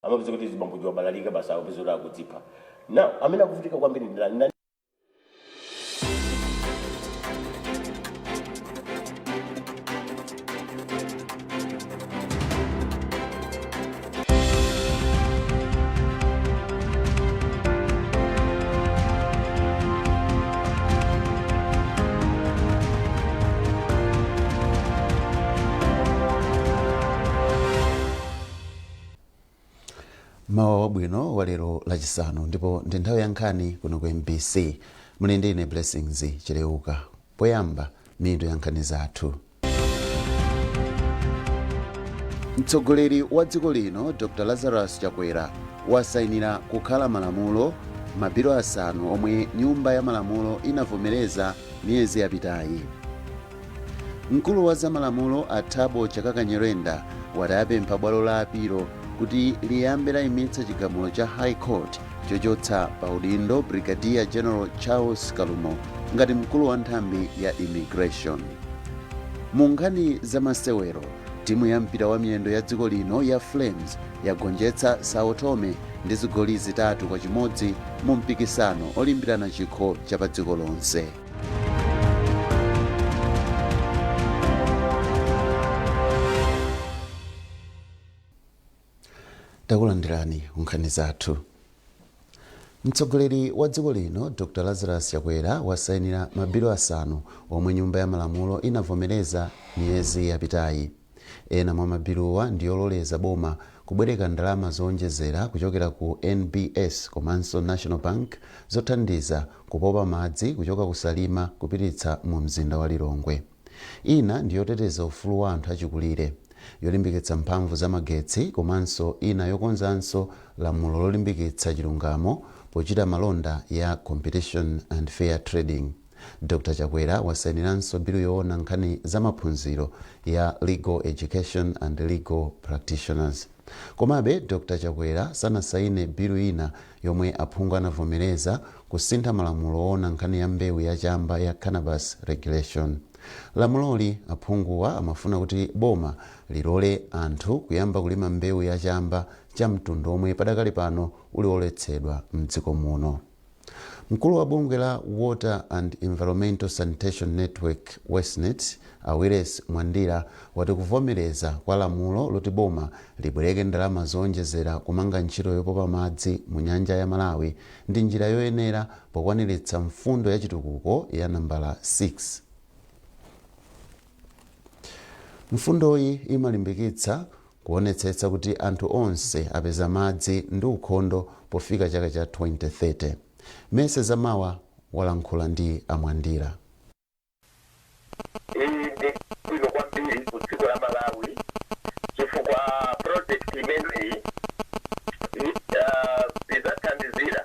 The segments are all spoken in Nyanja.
amapeza kuti zibambo balalika basa akupeza kudzipa. Now amene akuvutika kwambiri ndani mawa wabwino walero lachisanu ndipo ndi nthawi ya nkhani kuno ku MBC. Muli ndi ine Blessings Chileuka. Poyamba mitu ya nkhani zathu. Mtsogoleri wa dziko lino Dr. Lazarus Chakwera wasayinira kukhala malamulo mabiro asanu omwe nyumba ya malamulo inavomereza miyezi yapitayi. Mkulu wa zamalamulo Athabo Chakaka Nyirenda watapempha bwalo la apilo kuti liyambe layimitsa chigamulo cha High Court chochotsa pa udindo Brigadier General Charles Kalumo ngati mkulu wa nthambi ya immigration. Mu nkhani za masewero, timu ya mpira wa miyendo ya dziko lino ya Flames yagonjetsa Sao Tome ndi zigoli 3-1 mu mpikisano olimbirana chikho cha pa dziko lonse. Takulandirani nkhani zathu. Mtsogoleri wa dziko lino Dr. Lazarus Chakwera wasayinira mabiro asanu omwe nyumba ya malamulo inavomereza miyezi yapitayi. Ena mwa mabirowa ndi ololeza boma kubwereka ndalama zowonjezera kuchokera ku NBS komanso National Bank zothandiza kupopa madzi kuchoka ku Salima kupititsa mu mzinda wa Lilongwe. Ina ndi yoteteza ufulu wa anthu achikulire, yolimbikitsa mphamvu za magetsi komanso ina yokonzanso lamulo lolimbikitsa chilungamo pochita malonda ya Competition and Fair Trading. Dr. Chakwera wasayiniranso bilu yoona nkhani za maphunziro ya Legal Education and Legal Practitioners. Komabe Dr. Chakwera sanasayine bilu ina yomwe aphungu anavomereza kusintha malamulo oona nkhani ya mbewu ya chamba ya Cannabis Regulation. Lamuloli aphunguwa amafuna kuti boma lilole anthu kuyamba kulima mbewu ya chamba cha mtundu omwe padakali pano uli oletsedwa mdziko muno. Mkulu wa bungwe la Water and Environmental Sanitation Network Westnet Awires Mwandira wati kuvomereza kwa lamulo loti boma libwereke ndalama zowonjezera kumanga ntchito yopopa madzi mu nyanja ya Malawi ndi njira yoyenera pokwaniritsa mfundo ya chitukuko ya nambala 6. Mfundoyi imalimbikitsa kuonetsetsa kuti anthu onse apeza madzi ndi ukhondo pofika chaka cha 2030. Mese Zamawa walankhula ndi Amwandira. Kuno kwambiri ku dziko la Malawi chifukwa project imeneyi idzathandizira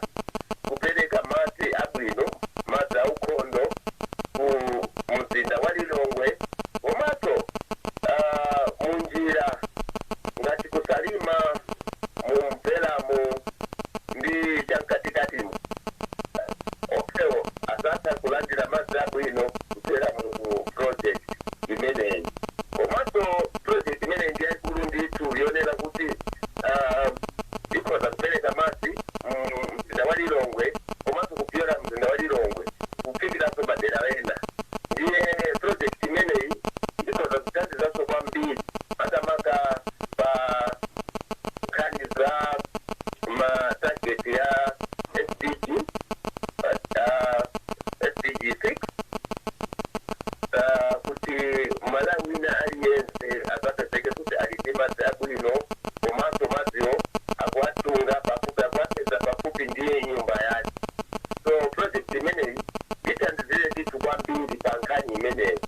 kupereka madzi abwino, madzi aukhondo ku mzinda wa Lilongwe komanso munjira ngati ku Salima, mu Mvelamu ndi chamkatikatimo. Okeo asatha kulandira madzi abwino kupera mu project imeneyi. Komanso project imeneyi ndi yaikulu ndithu yonera kuti ikhoza kupereka madzi mzinda wa Lilongwe komanso kupyola mzinda wa Lilongwe kupikiranso madera ena. Ndiye project imeneyi ikhoza kuthandizanso kwambiri makamaka pa nkhani za matarget ya SDG 6 kuti Malawi wina aliyense akapezeke kuti ali ndi madzi abwino komanso madziwo akuwatunga pafupi, akuwapeza pafupi ndiye nyumba yake. So project imeneyi ithandizire ndithu kwambiri pa nkhani imeneyi.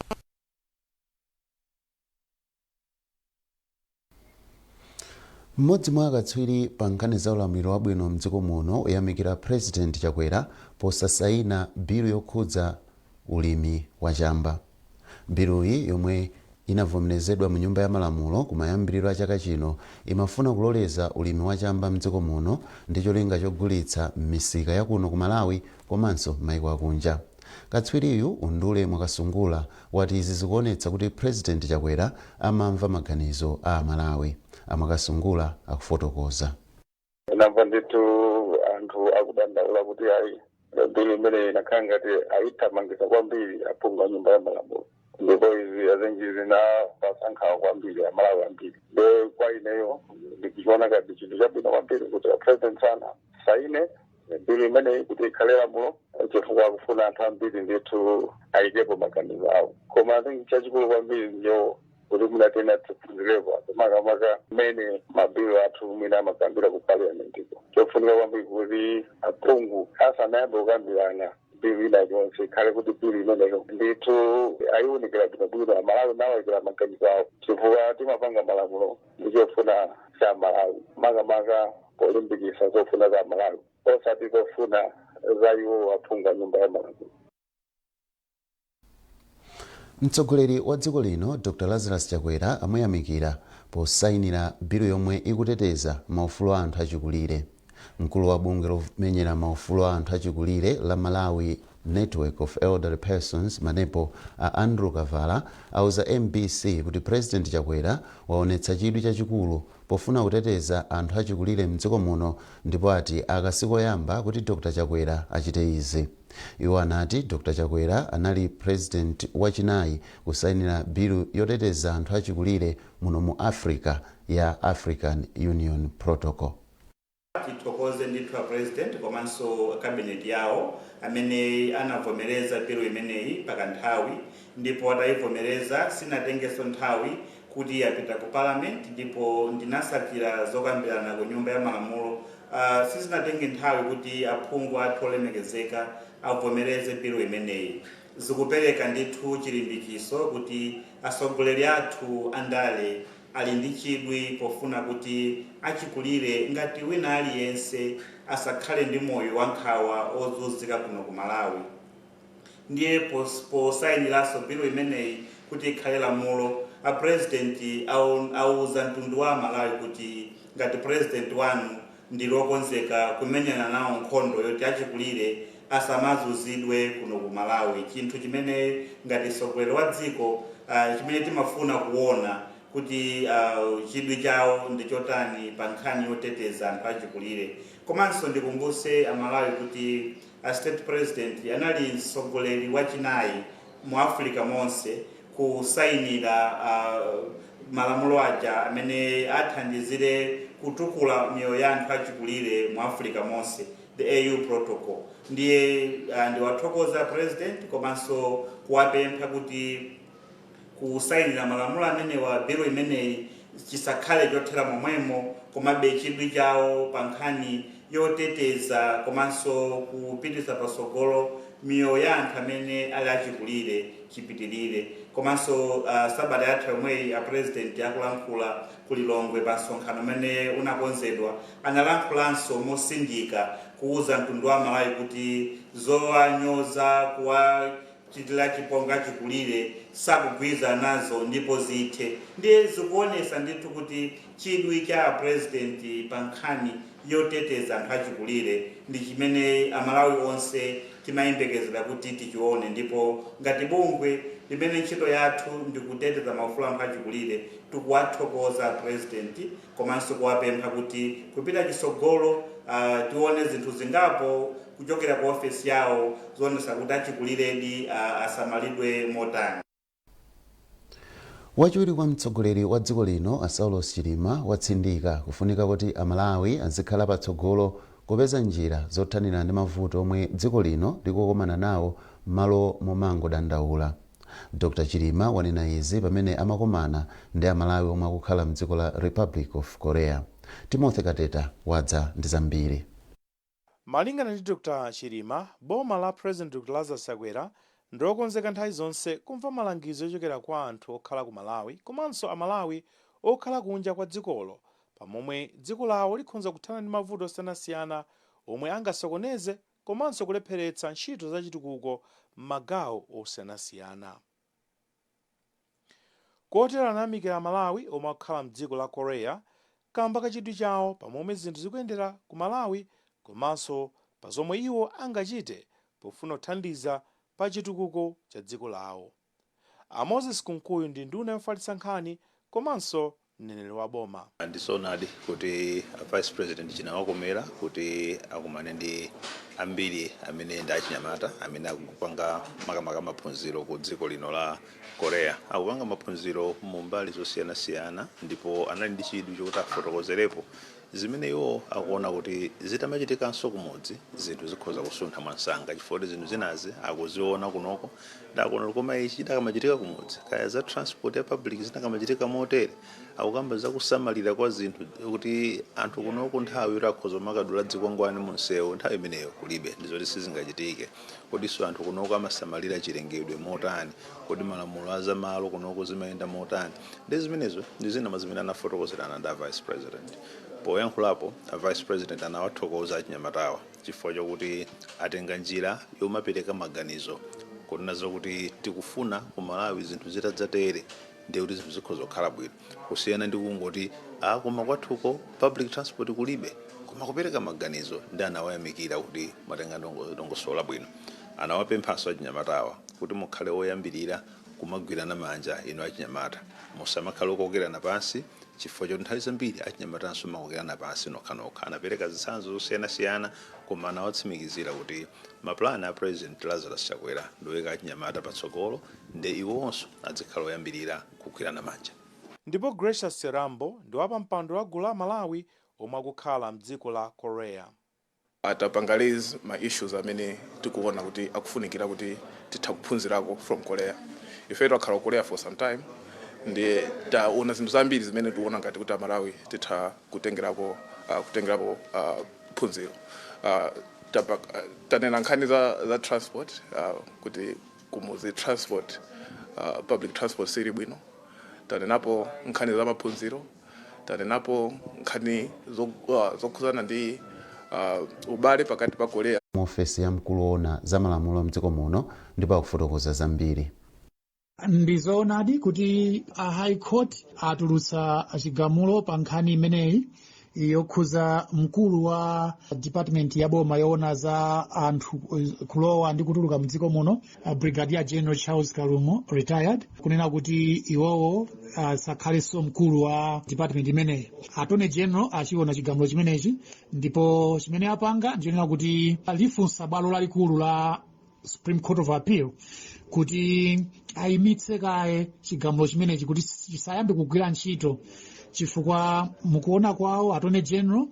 Mmodzi mwa akatswiri pa nkhani za ulamuliro wabwino mdziko muno uyamikira President Chakwera posasayina bilu yokhudza ulimi wa chamba. Biluyi yomwe inavomerezedwa mu nyumba ya malamulo kumayambiriro a chaka chino imafuna kuloleza ulimi wa chamba mdziko muno ndi cholinga chogulitsa m'misika ya kuno ku Malawi komanso maiko akunja. Katswiriyu Undule Mwakasungula wati izi zikuonetsa kuti President Chakwera amamva maganizo a Malawi. Amakasungula akufotokoza. Namva ndithu anthu akudandaula kuti ayi bili imene inakhala ngati ayithamangitsa kwambiri aphungu a nyumba ya malamulo, ndipo izi azenji zinapasankhawa kwambiri amalawi ambiri. Nde kwa ineyo ndikuchiona ngati chinthu chabwino kwambiri kuti apresident sana saine bili imeneyi kuti ikhale lamulo, chifukwa akufuna anthu ambiri ndithu ayikepo maganizo awo. Koma azenji chachikulu kwambiri ndiyo kuti munatena tiphunzirepo makamaka mmene mabilo athu mwina amakambira ku parliamentiko. Chofunika kwambiri kuti aphungu asanayambe kukambirana bili ina yonse ikhale kuti bili imeneyo ndithu ayiwunikira bwinobwino amalawi nawayikira maganizo awo, chifukwa timapanga malamulo ndi chofuna cha Malawi, makamaka polimbikitsa zofuna za Malawi osati zofuna za iwo aphungu a nyumba ya malamulo. mtsogoleri wa dziko lino Dr. Lazarus Chakwera amuyamikira posayinira bilu yomwe ikuteteza maufulu a anthu achikulire. Mkulu wa bungwe lomenyera maufulu a anthu achikulire la Malawi Network of Elderly Persons Manepo a Andrew Kavala auza MBC kuti President Chakwera waonetsa chidwi chachikulu pofuna kuteteza anthu achikulire mdziko muno, ndipo ati akasikoyamba kuti Dr. Chakwera achite izi. Iwo anati Dr. Chakwera anali president wachinayi kusayinira bilu yoteteza anthu achikulire muno mu Africa ya African Union Protocol. Titokoze ndithu a president komanso cabinet yawo amene anavomereza bilu imeneyi pakanthawi, ndipo atayivomereza sinatengeso nthawi kuti yapita ku parliament, ndipo ndinasakira zokambirana ku nyumba ya malamulo. Sizinatenge nthawi kuti aphungu athu olemekezeka avomereze bilu imeneyi. Zikupereka ndithu chilimbikiso kuti atsogoleri athu andale ali ndi chidwi pofuna kuti achikulire ngati wina aliyense asakhale ndi moyo wankhawa ozunzika kuno ku Malawi. Ndiye posayiniranso bilu imeneyi kuti ikhale lamulo, a president auza mtundu wa Malawi kuti ngati president wanu ndi lokonzeka kumenyana nawo nkhondo yoti achikulire asamazunzidwe kuno ku Malawi, chinthu chimene ngati mtsogoleri wa dziko chimene timafuna kuona kuti chidwi chawo ndi chotani pa nkhani yoteteza anthu achikulire. Komanso ndikumbuse amalawi kuti state president anali mtsogoleri wachinayi mu Africa monse kusayinira malamulo aja amene athandizire kutukula miyoyo ya anthu achikulire mu Africa monse, the AU protocol. Ndiye ndiwathokoza president komanso kuwapempha kuti kusayinira malamulo amene wa bilu imeneyi chisakhale chothera momwemo, komabe chidwi chawo pa nkhani yoteteza komanso kupititsa patsogolo miyoyo ya anthu amene ali achikulire chipitirire. Komanso sabata yatha yomweyi a president akulankhula kulilongwe pa msonkhano umene unakonzedwa, analankhulanso mosindika kuuza mtundu wa Malawi kuti zowanyoza kuwachitira chipongwe achikulire sakugwiza nazo ndipo zithe. Ndiye zikuonesa ndithu kuti chidwi cha president pa nkhani yoteteza anthu achikulire ndi chimene amalawi onse timayembekezera kuti tichione, ndipo ngati bungwe limene ntchito yathu ndi kuteteza maufulu anthu achikulire tikuwathokoza president komanso kuwapempha kuti kupita chitsogolo tione zinthu zingapo kuchokera ku ofesi yawo zoonesa kuti achikuliredi asamalidwe motani. Wachiwiri kwa mtsogoleri wa dziko lino a Saulos Chilima watsindika kufunika kuti amalawi azikhala patsogolo kupeza njira zothanira ndi mavuto omwe dziko lino likukomana nawo malo momangodandaula. Dr. Chilima wanena izi pamene amakomana ndi amalawi omwe akukhala mdziko la Republic of Korea. Timothy Kateta wadza ndi zambiri. Malingana ndi Dr. Chilima, boma la President Dr. Lazarus Chakwera ndilokonzeka nthawi zonse kumva malangizo yochokera kwa anthu okhala ku Malawi komanso amalawi okhala kunja kwa dzikolo, pamomwe dziko lawo likhonza kuthana ndi mavuto osiyanasiyana omwe angasokoneze komanso kulepheretsa ntchito zachitukuko m'magawo osiyanasiyana. Kotero anayamikira amalawi omwe akukhala mdziko la Korea kamba ka chidwi chawo pamomwe zinthu zikuyendera ku Malawi komanso pa zomwe iwo angachite pofuna kuthandiza pa chitukuko cha dziko lawo. Moses Kunkuyu ndi nduna yofalitsa nkhani komanso mneneri wa boma. Ndisoonadi kuti vice president chinawakomera kuti akumane ndi ambiri amene ndi achinyamata amene akupanga makamaka maphunziro ku dziko lino la Korea. Akupanga maphunziro mu mbali zosiyanasiyana ndipo anali ndi chidwi chokuti afotokozerepo zimene iwo akuona kuti zitamachitikanso kumodzi zinthu zikhoza kusuntha mwansanga chifukwa zinthu zinazi akuziona kunoko ndakuona koma ichi chidakamachitika kumodzi kaya za transport ya public zidakamachitika motere akukamba zakusamalira kwa zinthu kuti anthu kunoko nthawi yoti akhoza makadula dzikwangwani munsewu nthawi imeneyo kulibe ndizoti sizingachitike kodiso anthu kunoko amasamalira chilengedwe motani kodi malamulo azamalo kunoko zimayenda motani ndi zimenezo ndi zina zimene anafotokozerana ndi vice president. Poyankhulapo vice president anawathokoza achinyamatawa chifukwa chokuti atenga njira yomapereka maganizo kunena kuti tikufuna ku Malawi zinthu zitadzatere ndi kuti zinthu zikhoza kukhala bwino kusiyana ndi kungoti koma kwathuko public transport kulibe koma kupereka maganizo ndi anawayamikira kuti matenga ndongosola bwino. Anawapemphanso achinyamatawa kuti mukhale oyambirira kumagwirana manja ino achinyamata musamakhale okokerana pansi chifukwa choti nthawi zambiri achinyamatanso makokerana pansi nokhanokha. Anapereka zitsanzo zosiyanasiyana koma anawatsimikizira kuti mapulani a president Lazarus Chakwera ndoyika achinyamata patsogolo ndi iwonso adzikhala oyambirira kugwirana manja. Ndipo Gracious Serambo ndi wapampando wa gulu la Malawi omwe akukhala mdziko la Korea. Atapangalize ma issues amene tikuona kuti akufunikira kuti titha kuphunzirako from Korea. Ife takhala Korea for some time ndi taona zinthu zambiri zimene tikuona ngati kuti Malawi titha kutengerapo phunziro. Tanena nkhani za transport kuti kumuzi transport public transport siri bwino. Tanenapo nkhani za maphunziro. Tanenapo nkhani zokhuzana ndi ubale pakati pa Korea. Ofesi ya mkulu woona za malamulo mdziko muno ndipo akufotokoza zambiri. Ndizoonadi kuti a High Court atulutsa chigamulo pa nkhani imeneyi yokhuza mkulu wa department ya boma yoona za anthu kulowa ndi kutuluka mdziko muno Brigadier General Charles Kalumo retired kunena kuti iwowo sakhalenso mkulu wa department imeneyi. Attorney General achiona chigamulo chimenechi ndipo chimene apanga ndichonena kuti alifunsa bwalo lalikulu la Supreme Court of Appeal kuti ayimitse kaye chigamulo chimenechi kuti chisayambe kugwira ntchito chifukwa mukuona kwawo Attorney General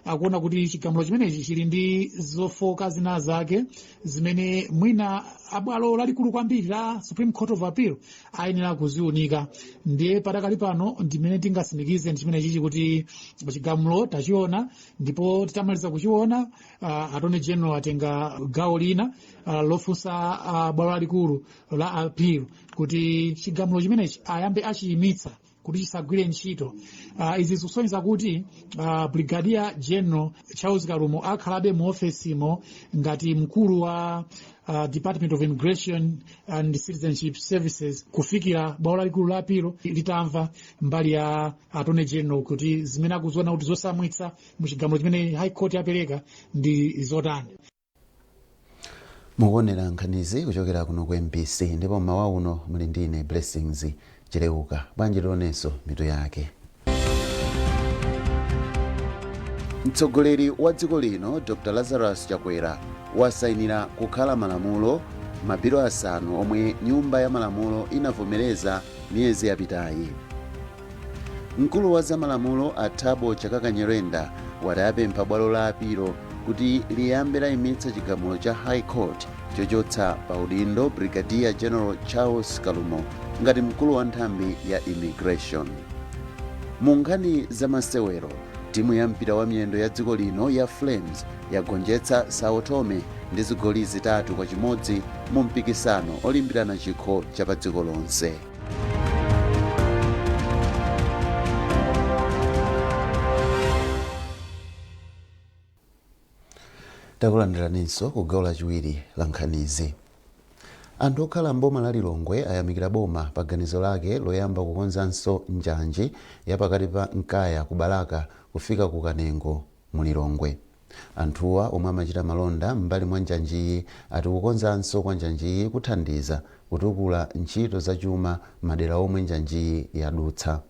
akuona kuti chigamulo chimenechi chili ndi zofoka zina zake zimene mwina abwalo lalikulu kwambiri la Supreme Court of Appeal ayenera kuziunika. Ndiye patakali pano ndimene tingasimikize ndi chimenechi kuti chigamulo tachiona ndipo titamaliza kuchiona Attorney General atenga gawo lina lofunsa bwalo lalikulu la appeal kuti chigamulo chimenechi ayambe achiyimitsa kuti chisagwire ntchito. Izi zikusonyeza kuti Brigadier General Charles Kalumo akhalabe mu ofesimo ngati mkulu wa Department of Immigration and Citizenship Services kufikira bwalo lalikulu la apilo litamva mbali ya Attorney General kuti zimene akuziona kuti zosamwitsa mu chigamulo chimene High Court yapereka ndi zotani. Mukuonera nkhanizi kuchokera kuno ku MBC ndipo mmawa uno muli ndine Blessings Chileuka. Bwanji tionenso mitu yake. Mtsogoleri wa dziko lino Dr. Lazarus Chakwera wasayinira kukhala malamulo mabiro asanu omwe nyumba ya malamulo inavomereza miyezi yapitayi. Mkulu wa za malamulo Athabo Chakaka Nyirenda watapempha bwalo la apilo kuti liyambe layimitsa chigamulo cha High Court chochotsa pa udindo Brigadier General Charles Kalumo ngati mkulu wa nthambi ya immigration. Mu nkhani za masewero, timu ya mpira wa miyendo ya dziko lino ya Flames yagonjetsa Sao Tome ndi zigoli 3-1 mu mpikisano olimbirana chikho cha pa dziko lonse. Takulandiraninso ku gawo lachiwiri la nkhanizi. Anthu okhala mboma la Lilongwe ayamikira boma pa ganizo lake loyamba kukonzanso njanji yapakati pa Nkaya ku Balaka kufika ku Kanengo mu Lilongwe. Anthuwa omwe amachita malonda mbali mwa njanjiyi ati kukonzanso kwa njanjiyi kuthandiza kutukula ntchito za chuma madera omwe njanjiyi yadutsa.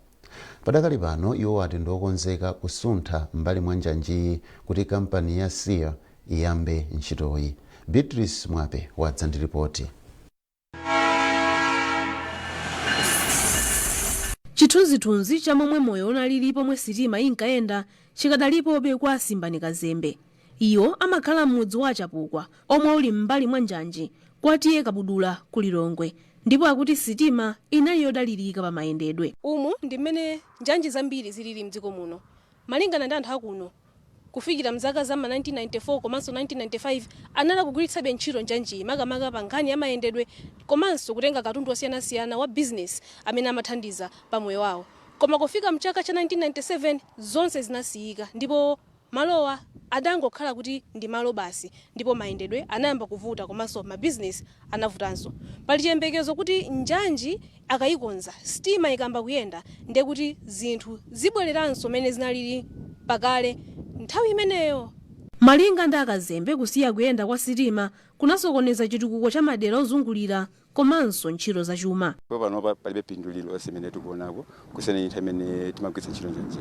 Padakali pano iwo ati ndiokonzeka kusuntha mbali mwa njanjiyi kuti kampani ya SIA iyambe ntchitoyi. Beatrice Mwape wadza ndi ripoti. Chithunzithunzi cha momwe moyo unalili pomwe sitima inkayenda chikadalipobe kwa Simbani Kazembe. Iwo amakhala m'mudzi wa Chapukwa omwe uli m'mbali mwa njanji kwatiye Kabudula ku Lilongwe, ndipo akuti sitima inali yodalirika pa mayendedwe. Umu ndi mmene njanji zambiri zilili mdziko muno. Malingana ndi anthu akuno, kufikira mzaka za 1994 komanso 1995 anala kugwiritsabe ntchito njanji makamaka pa nkhani ya mayendedwe komanso kutenga katundu osiyanasiyana wa business amene amathandiza pa moyo wawo. Koma kufika mchaka cha 1997 zonse zinasiyika ndipo malowa adangokhala kuti ndi malo basi, ndipo mayendedwe anayamba kuvuta komanso mabusiness anavutanso. Pali chiyembekezo kuti njanji akayikonza sitima ikamba kuyenda ndiye kuti zinthu zibwereranso mene zinalili pakale nthawi imeneyo. Malinga ndi Akazembe, kusiya kuyenda kwa sitima kunasokoneza chitukuko cha madera ozungulira komanso ntchito za chuma. Panopa palibe phindu lililonse limene tikuonako kusiyana ndi nthawi imene timagwiritsa ntchito njanji.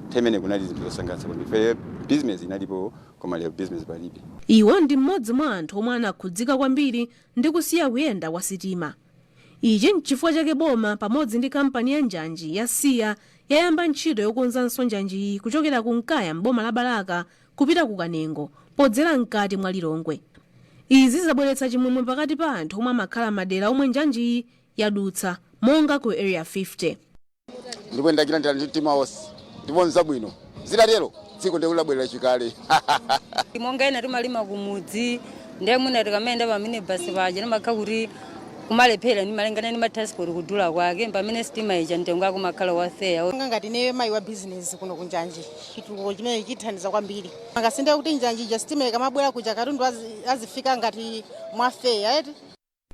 Nthawi imene kunali zinthu zosangalatsa kwambiri, business inalipo koma lero business palibe. Iwo ndi mmodzi mwa anthu omwe anakhudzika kwambiri ndi kusiya kuyenda kwa sitima. Ichi n'chifukwa chake boma pamodzi ndi kampani ya njanji ya SIA yayamba ntchito yokonzanso njanjiyi kuchokera ku Nkaya m'boma la Balaka kupita ku Kanengo podzera mkati mwa Lilongwe. Izi zabweretsa chimwemwe pakati pa anthu omwe amakhala madera omwe njanjiyi yadutsa monga ku area 50. Ndikuyendakira ndi mtima wonse ndipo nzabwino zitatero dziko ndikulabwerera chikale. Monga ena timalima kumudzi ndiye mwina tikamenda pamene basi paja ndimakhala kuti kumalephera ndi malingana ndi transport kudula kwake pamene sitima ija mtengo wake umakhala waseya. Ngati ne mayi wa business kuno kunjanji chitukuko chimene chithandiza kwambiri. Angasinde kuti njanji ija sitima ikamabwera kuja katundu azifika ngati mwafeya eti.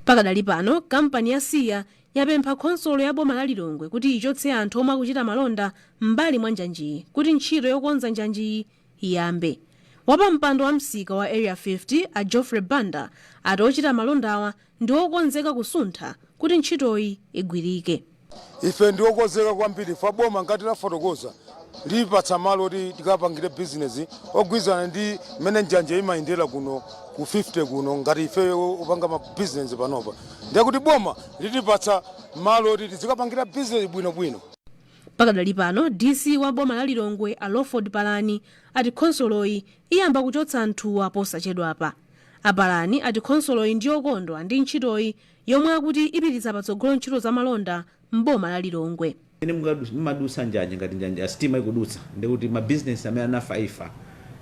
Pakadali pano kampani ya SIA yapempha khonsolo ya boma la Lilongwe kuti ichotse anthu omwe akuchita malonda m'mbali mwa njanjiyi kuti ntchito yokonza njanjiyi iyambe. Wapa mpando wa msika wa area 50 a Geoffrey Banda ati ochita malondawa ndi okonzeka kusuntha kuti ntchitoyi igwirike. Ife ndi okonzeka kwambiri fa boma ngati la fotokoza lipatsa malo kuti tikapangire business ogwizana ndi mmene njanji imayendera kuno ku 50 kuno ngati ife upanga ma business panopa. Ndiye kuti boma litipatsa malo kuti tizikapangira business bwino. Pakadali pano DC wa boma la Lilongwe a Lawford Palani ati khonsoloyi iyamba kuchotsa anthuwa posachedwapa. Apalani ati khonsoloyi ndi okondwa ndi ntchitoyi yomwe akuti ipititsa patsogolo ntchito za malonda m'boma la Lilongwe. Madusa njanji ngati njanji ya sitima ikudutsa ndi kuti ma business amene anafa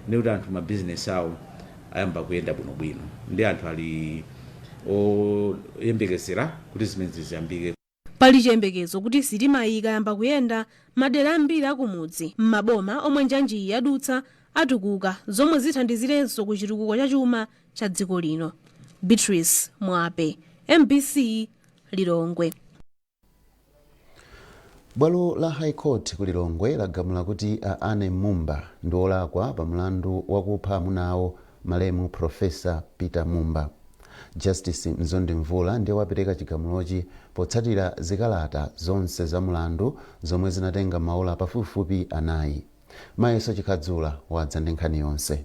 ndi kuti anthu ma business awo ayamba kuyenda bwinobwino ndi anthu ali oyembekezera kuti zimene ziyambike. Pali chiyembekezo kuti sitima ikayamba kuyenda madera ambiri akumudzi m'maboma omwe njanjiyi yadutsa atukuka zomwe zithandizirenso ku chitukuko cha chuma cha dziko lino. Beatrice Mwape, MBC, Lilongwe. Bwalo la High Court ku Lilongwe lagamula kuti a Anne Mumba ndi olakwa pa mlandu wakupha amunawo malemu Profesa Peter Mumba. Justice Mzondi Mvula ndiye wapereka chigamulochi potsatira zikalata zonse za mlandu zomwe zinatenga maola pafupifupi anayi. Mayeso Chikhadzula wadza ndi nkhani yonse.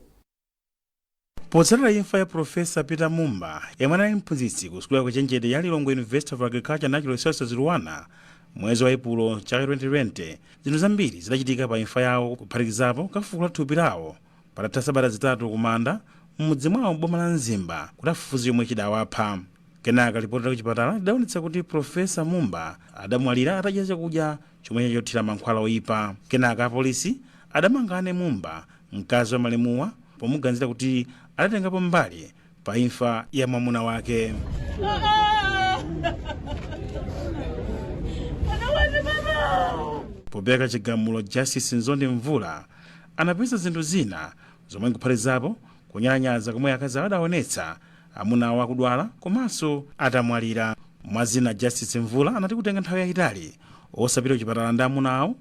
Potsatira imfa ya Profesa Peter Mumba yemwe anali mphunzitsi ku sukulu yakuchenjede ya Lilongwe University of Agriculture and Natural Resources Luwana mwezi wa Epulo chaka 2020, zinthu zambiri zidachitika pa imfa yawo kuphatikizapo kafukufuku la thupi lawo patatha sabata zitatu kumanda m'mudzi mwawo m'boma la Nzimba kuti afufuze yomwe chidawapha. Kenaka ripoti la kuchipatala lidaonetsa kuti Profesa Mumba adamwalira atadya chakudya chomwe chothira mankhwala oyipa. Kenaka apolisi adamanga Anne Mumba, mkazi wa malemuwa, pomuganizira kuti adatengapo mbali pa imfa ya mwamuna wake. Popereka chigamulo, Justice Mzondi Mvula anapeza zinthu zina zomwe nkuphatikizapo kunyalanyaza komwe akazi adaonetsa amunawo akudwala komanso atamwalira. Mwazina Justice Mvula anati kutenga nthawi yayitali osapita kuchipatala ndi amunawo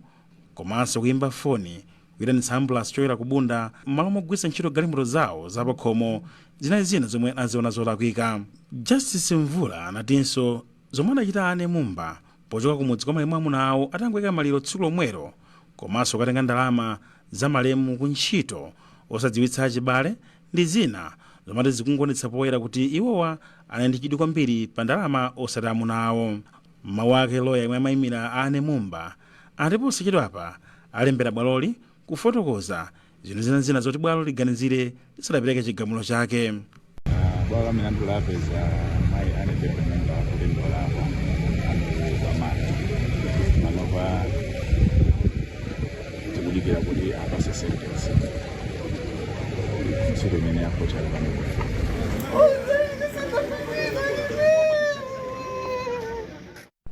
komanso kuyimba foni kuyitanitsa ambulance choyera kubunda m'malo mogwiritsa ntchito galimoto zawo zapakhomo zinali zina zomwe anaziona zolakwika. Justice Mvula anatinso zomwe adachita Anne Mumba pochoka kumudzi kwa mayi mwamuna awo atangoyika maliro tsiku lomwero, komanso kukatenga ndalama za malemu ku ntchito osadziwitsa achibale ndi zina zomati zikungonetsa poyera kuti iwowa ali ndi chidwi kwambiri pa ndalama osati amuna awo. Mawu ake loya yemwe amayimira Anne Mumba ati posachedwapa alembera bwaloli kufotokoza zinthu zina zoti bwalo liganizire lisadapereke chigamulo chake. Bwalo la milandu lapeza mayi Anne Mumba kulembera amati manova tikudikira kuti apase sentence ntchito imene yakhotera pamene.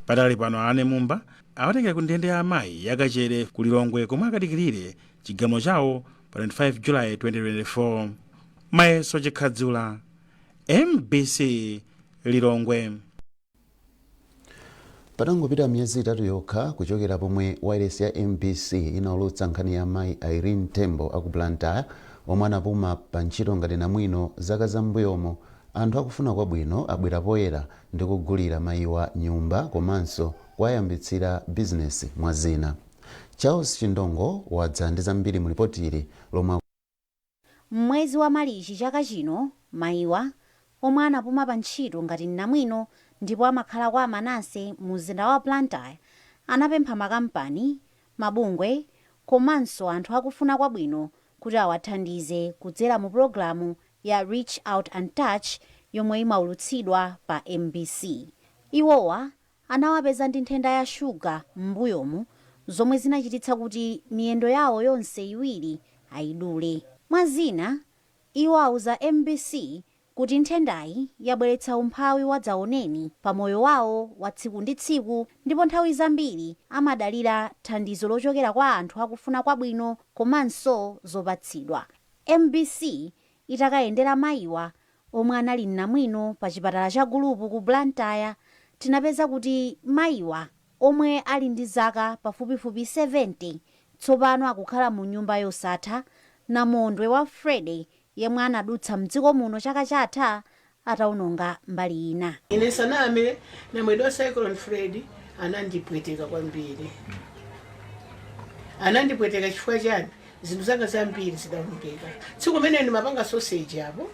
Padali pano Anne Mumba awatengera ku ndende ya amayi yakachere ku Lilongwe komwe akadikirire chigamulo chawo pa 25 July 2024. Mayeso Chikhadzula, MBC Lilongwe. Patangopita miyezi itatu yokha kuchokera pomwe wireless ya MBC inaulutsa nkhani ya mayi Irene Tembo aku Blantyre omwe anapuma pa ntchito ngati namwino zaka zambuyomo, anthu akufuna kwabwino abwera poyera ndi kugulira mayiwa nyumba komanso kuwayambitsira bizinesi mwa zina. Charles Chindongo wadza ndi zambiri mu ripoti ili lomwe mwezi wa Marichi chaka chino mayiwa omwe anapuma pa ntchito ngati namwino ndipo amakhala kwa Amanase mu mzinda wa Blantyre anapempha makampani, mabungwe komanso anthu akufuna kwabwino kuti awathandize kudzera mu programu ya Reach Out and Touch yomwe imaulutsidwa pa MBC. Iwowa anawapeza ndi nthenda ya shuga m'mbuyomu zomwe zinachititsa kuti miyendo yawo yonse iwiri ayidule. Mwazina, iwo auza MBC kuti nthendayi yabweretsa umphawi wadzaoneni pa moyo wawo wa tsiku ndi tsiku ndipo nthawi zambiri amadalira thandizo lochokera kwa anthu akufuna kwabwino komanso zopatsidwa. MBC itakayendera mayiwa omwe anali namwino pa chipatala cha gulupu ku Blantyre, tinapeza kuti mayiwa omwe ali ndi zaka pafupifupi 70 tsopano akukhala mu nyumba yosatha namondwe wa Friday yemwe anadutsa mdziko muno chaka chatha ataononga mbali ina. Ine saname na mwedo Cyclone Fred anandipweteka kwambiri. Anandipweteka chifukwa chani? Zinthu zanga zambiri zidaonongeka. Tsiku mene ni mapanga sausage hapo.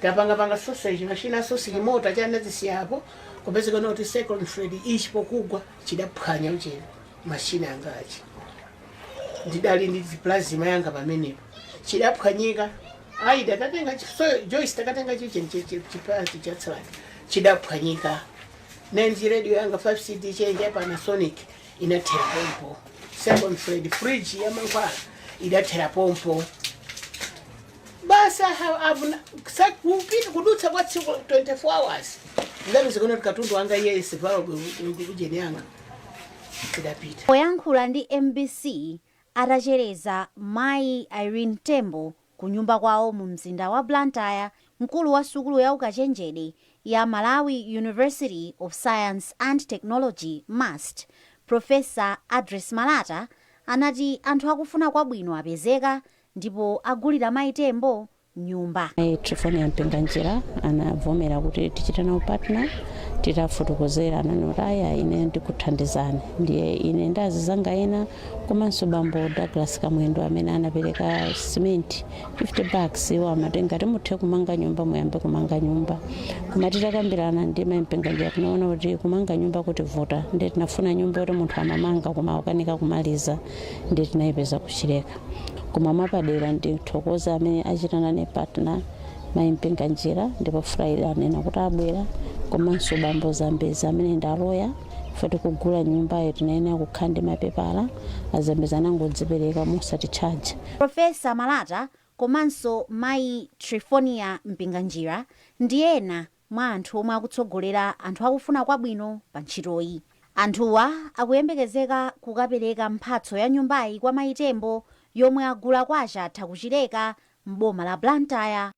Tapanga sausage, machina sausage mota chana zisiyapo. Kupezeka noti Cyclone Fred ichipo kugwa chidaphwanya ucheni machina angachi. Ndidali ndi plasma yanga pamenepo. Chidaphwanyika. Aida tatenga so Joyce takatenga chipasi cha tsala. Chidaphwanyika. Nenzi radio yanga 5 CD change ya Panasonic inathera pompo. Cyclone Fred fridge ya mankwala idathera pompo. Basa sakupita kudutsa kwa tsiku 24 hours. Ngabe zikono katundu wanga yes valo kujeni yanga. Kidapita. Poyankhula ndi MBC atachereza mayi Irene Tembo ku nyumba kwawo mu mzinda wa Blantyre, mkulu wa sukulu ya ukachenjede ya Malawi University of Science and Technology MUST, Professor Adres Malata anati anthu akufuna kwabwino apezeka ndipo agulira mayi Tembo nyumba. Trifoni Mpenganjira anavomera kuti tichite nawo partner titafotokozera ananotaya ine ndikuthandizana ndiye ine ndazizanga ena komanso bambo Douglas Kamwendo amene anapereka cement 50 bucks iwo amatenga timuthe kumanga nyumba muyambe kumanga nyumba koma titakambirana ndi mayi Mpenganjira tinaona kuti kumanga nyumba kuti vota ndiye tinafuna nyumba yoti munthu amamanga koma ukanika kumaliza ndiye tinayipeza kuchileka. Koma mapadera ndithokoza amene achitana ne partner mayi Mpenganjira ndipo Friday anena kuti abwera komanso bambo Zambezi amene ndaloya foti kugula nyumba tinene kukhande mapepala Azambezi anangodzipereka musati charge. Professor Malata komanso mayi Trifonia Mpenganjira ndi ena mwa anthu omwe akutsogolera anthu akufuna kwabwino pa ntchitoyi. Anthuwa akuyembekezeka kukapereka mphatso ya nyumbayi kwa mayi Tembo yomwe agula kwa achatha kuchileka m'boma la Blantyre.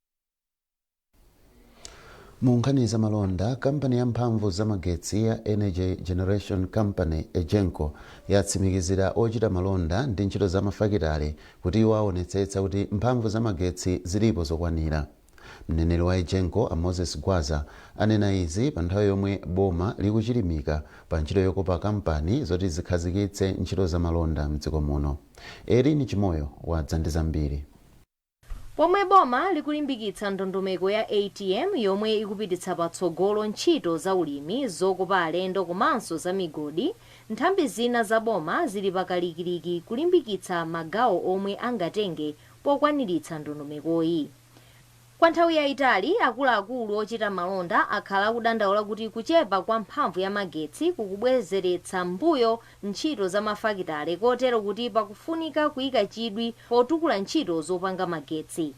Mu nkhani za malonda, kampani ya mphamvu za magetsi ya Energy Generation Company Egenco yatsimikizira ochita malonda ndi ntchito za mafakitale kuti iwo aonetsetsa kuti mphamvu za magetsi zilipo zokwanira. mneneri wa ejenko Moses Gwaza anena izi pa nthawi yomwe boma likuchilimika pa ntchito yokopa kampani zoti zikhazikitse ntchito za malonda mdziko muno. Erin Chimoyo wadza ndi zambiri. Pomwe boma likulimbikitsa ndondomeko ya ATM yomwe ikupititsa patsogolo ntchito za ulimi zokopa alendo komanso za migodi, nthambi zina za boma zili pakalikiliki kulimbikitsa magawo omwe angatenge pokwaniritsa ndondomekoyi. Kwa nthawi yayitali akuluakulu ochita malonda akhala akudandaula kuti kuchepa kwa mphamvu ya magetsi kukubwezeretsa mbuyo ntchito za mafakitale kotero kuti pakufunika kuyika chidwi potukula ntchito zopanga magetsi.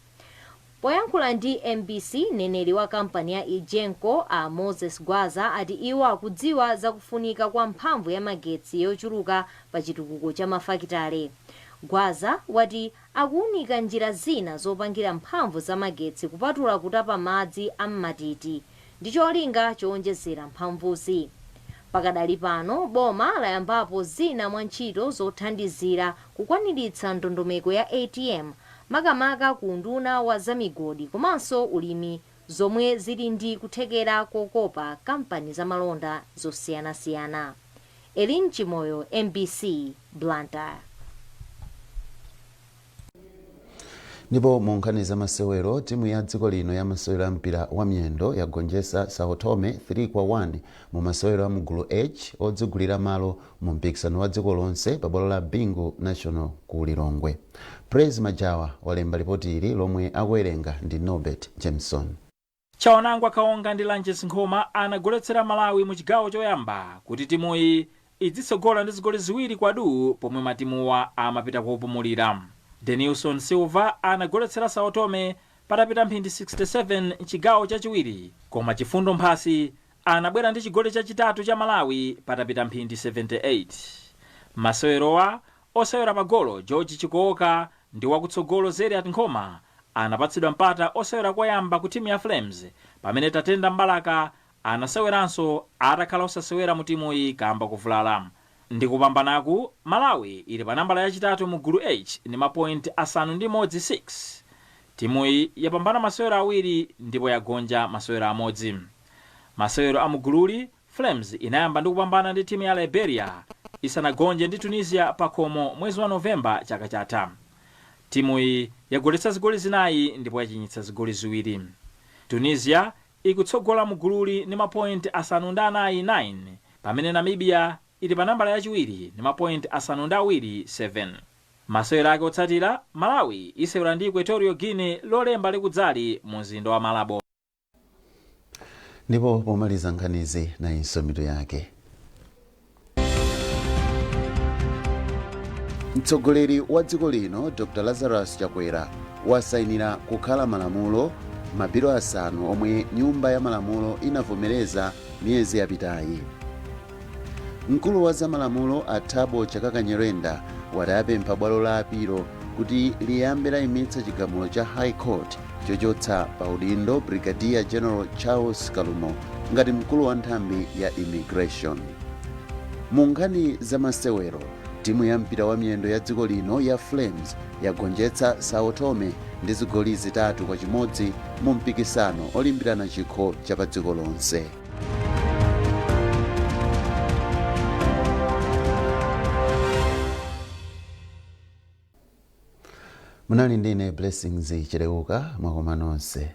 Poyankhula ndi MBC, mneneri wa kampani ya ejenko Moses Gwaza ati iwo akudziwa zakufunika kwa mphamvu ya magetsi yochuluka pa chitukuko cha mafakitale. Gwaza wati akuunika njira zina zopangira mphamvu za magetsi kupatula kutapa madzi ammatiti ndi cholinga chowonjezera mphamvuzi. Pakadali pano boma layambapo zina mwa ntchito zothandizira kukwaniritsa ndondomeko ya ATM makamaka ku unduna wa zamigodi komanso ulimi zomwe zili ndi kuthekera kokopa kampani za malonda zosiyanasiyana. Erin Chimoyo, MBC, Blantyre. Ndipo mu nkhani za masewero, timu ya dziko lino ya masewero a mpira wa miyendo yagonjetsa Sao Tome 3-1 mu masewero a mugulu H odzigulira malo mu mpikisano wa dziko lonse pa bwalo la Bingu National ku Lilongwe. Praise Majawa walemba ripoti ili lomwe akuwerenga ndi Norbert Jameson. Chaonangwa Kaonga ndi Langes Nkhoma anagoletsera Malawi mu chigawo choyamba kuti timuyi idzitsogola ndi zigoli ziwiri kwa du pomwe matimuwa amapita kupumulira. Denilson Silva anagoletsera Sao Tome patapita mphindi 67 chigawo chachiwiri, koma Chifundo Mphasi anabwera ndi chigoli chachitatu cha Malawi patapita mphindi 78. Masewerowa osewera pagolo George Chikooka ndi wakutsogolo Zeriat Nkhoma anapatsidwa mpata osewera koyamba ku timu ya Flames, pamene Tatenda Mbalaka anaseweranso atakhala osasewera mu timuyi kamba kuvulala. Ndi kupambanaku Malawi ili pa nambala yachitatu mu gulu H ndi mapoint asanu ndi modzi 6. Timuyi yapambana masewero awiri ndipo yagonja masewero amodzi. Masewero a mugululi Flames inayamba ndi kupambana ndi timu ya Liberia isanagonje ndi Tunisia pa khomo mwezi wa Novemba chaka chatha. Timuyi yagoletsa zigoli zinayi ndipo yachinyitsa zigoli ziwiri. Tunisia ikutsogola mugululi ndi mapoint asanu ndi anayi 9, pamene Namibia ili pa nambala yachiwiri ndi mapoint asanu ndi awiri 7. Masewero ake otsatira Malawi isewera ndi Equatorial Guinea lolemba likudzali mu mzinda wa Malabo. Ndipo pomaliza nkhanizi na insomitu yake. Mtsogoleri wa dziko lino Dr. Lazarus Chakwera wasainira kukhala malamulo mabiro asanu omwe nyumba ya malamulo inavomereza miyezi yapitayi. Mkulu wa zamalamulo Athabo Chakaka Nyirenda watapempha bwalo la apilo kuti liyambe layimitsa chigamulo cha High Court chochotsa pa udindo Brigadier General Charles Kalumo ngati mkulu wa nthambi ya immigration. Mu nkhani za masewero, timu ya mpira wa miyendo ya dziko lino ya Flames yagonjetsa Sao Tome ndi zigoli 3-1 mu mpikisano olimbirana chikho cha pa dziko lonse. Munali ndine Blessings Chileuka, mwakoma nonse.